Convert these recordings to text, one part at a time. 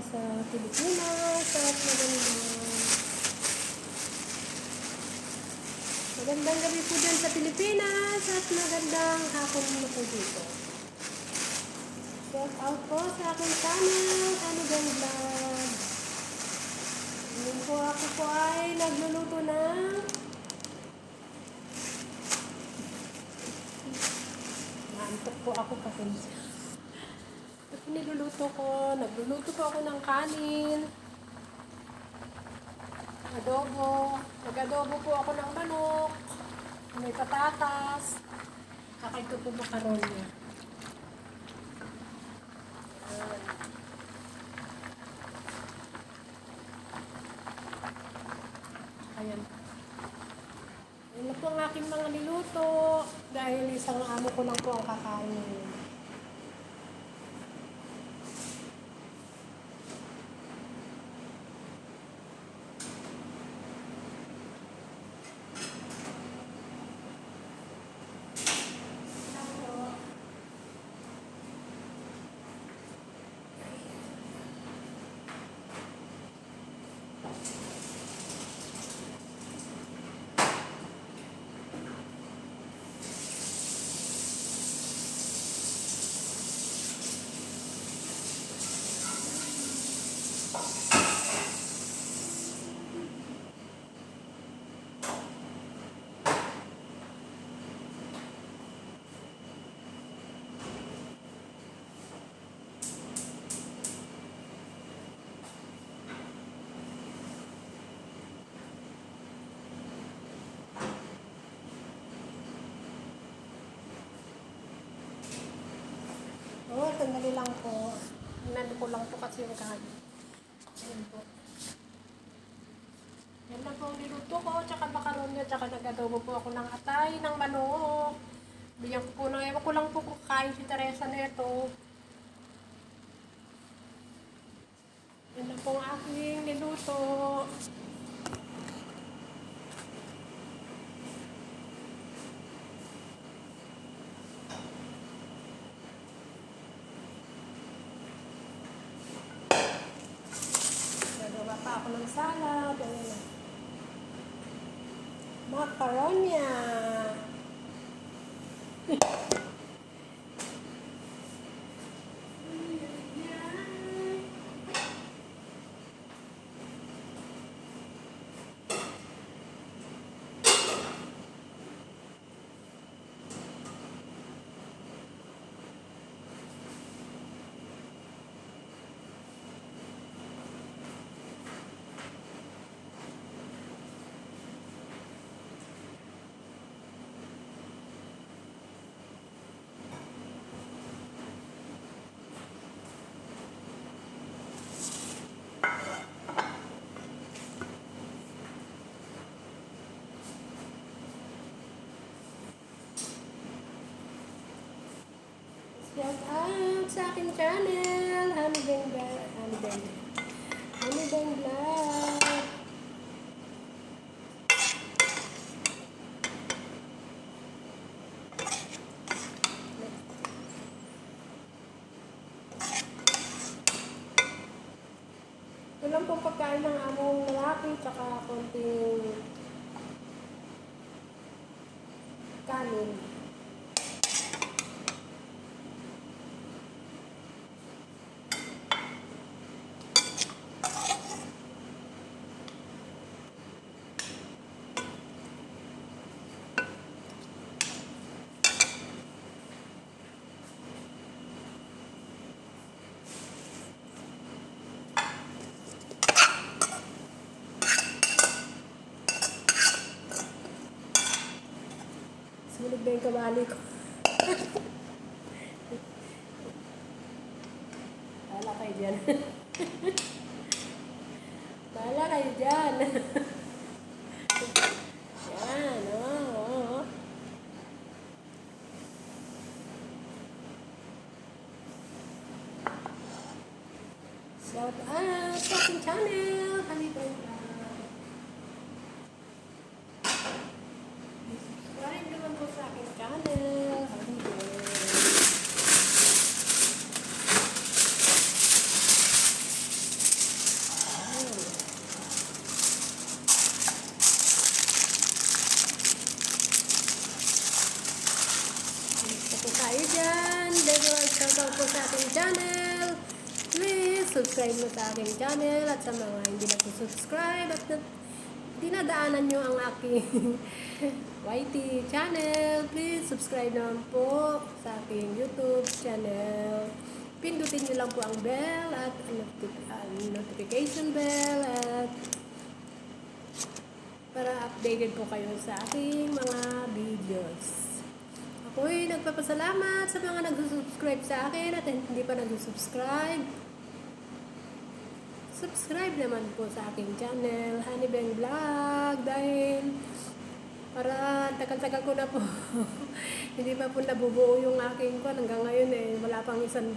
sa Pilipinas at magandang gabi po dyan sa Pilipinas at magandang hapon mo po dito. Shout out po sa aking channel, Hanigang Vlog. Ngayon po ako po ay nagluluto ng naantok po ako kasi ito nagluluto po ako ng kanin, adobo, nag-adobo po ako ng manok, may patatas, saka ito po macaroni. Ayan. Yan na po ang aking mga niluto dahil isang amo ko lang po ang kakain. Oh, sandali lang po. Nando ko lang po kasi yung kanin. Ayan po. Yan lang po ang niluto ko, tsaka macaroni, tsaka nag-adobo po ako ng atay, ng manok. Bigyan ko po ng ewan ko lang po kakain si Teresa nito. Yan lang po ang aking niluto. Nagawa pa ako ng salad. Ayan. Macaroni. Shout out sa aking channel, Hanigang Vlog. Ito lang pong pagkain ng among lalaki, tsaka konting kanin. Sulit ba yung kabali ko? Bahala kayo dyan. Bahala kayo dyan. Yan, oo. Shout out sa aking channel, Hanigang Vlog. Subscribe naman po sa aking channel, Hanigang. sa aking channel, please subscribe mo sa aking channel. At sa mga hindi nag-subscribe at dinadaanan nyo ang aking YT channel, please subscribe naman po sa aking YouTube channel. Pindutin nyo lang po ang bell at notification bell at para updated po kayo sa aking mga videos. Ako'y nagpapasalamat sa mga nag-subscribe sa akin at hindi pa nag-subscribe. Subscribe naman po sa aking channel, Honey Beng Vlog, dahil para tagal-tagal ko na po hindi pa po nabubuo yung aking ko hanggang ngayon wala pang 100.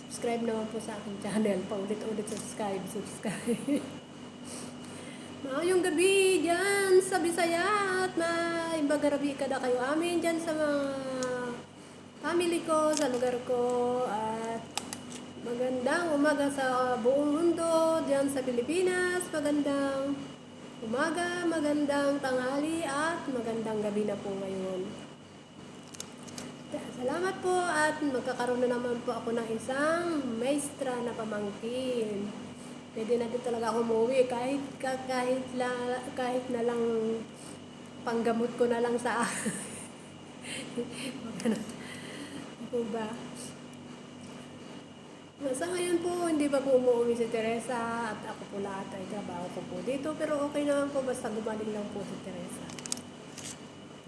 Subscribe naman po sa aking channel, paulit-ulit subscribe. Maayong gabi dyan sa Bisaya at maibagarabi ka na kayo amin dyan sa mga family ko, sa lugar ko, at magandang umaga sa buong mundo dyan sa Pilipinas. Magandang umaga, magandang tanghali at magandang gabi na po ngayon. Salamat po at magkakaroon na naman po ako ng isang maestra na pamangkin. Pwede na din talaga ako umuwi kahit na lang panggamot ko na lang sa po ba? Sa ngayon po, hindi pa po umuwi si Teresa at ako po lahat ay trabaho ko po dito. Pero okay naman po basta gumaling lang po si Teresa.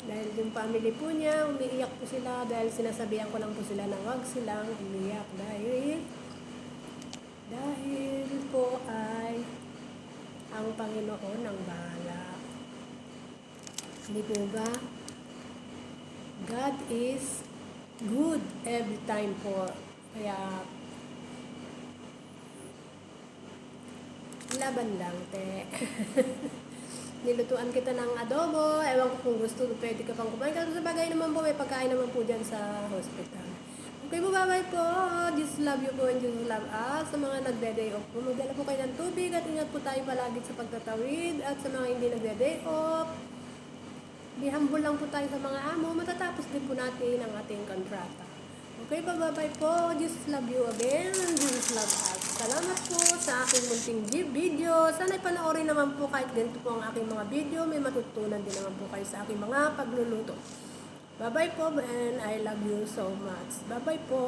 Dahil yung family po niya, umiiyak po sila dahil sinasabihan ko lang po sila na wag silang umiiyak dahil po ay ang Panginoon ang bahala. Hindi po ba? God is good every time po. Kaya laban lang, te. Nilutuan kita ng adobo. Ewan ko kung gusto, pwede ka pang kumain. Kasi sa bagay naman po, may pagkain naman po dyan sa hospital. Okay po, bye-bye po. Just love you po and just love us. Sa mga nagde-day off po, magdala po kayo ng tubig at ingat po tayo palagi sa pagtatawid. At sa mga hindi nagde-day off, be humble lang po tayo sa mga amo. Matatapos din po natin ang ating kontrata. Okay po, bye-bye po. Just love you again and just love us. Salamat po sa aking munting video. Sana'y panoorin naman po kahit ganito po ang aking mga video. May matutunan din naman po kayo sa aking mga pagluluto. Bye-bye po and I love you so much. Bye-bye po.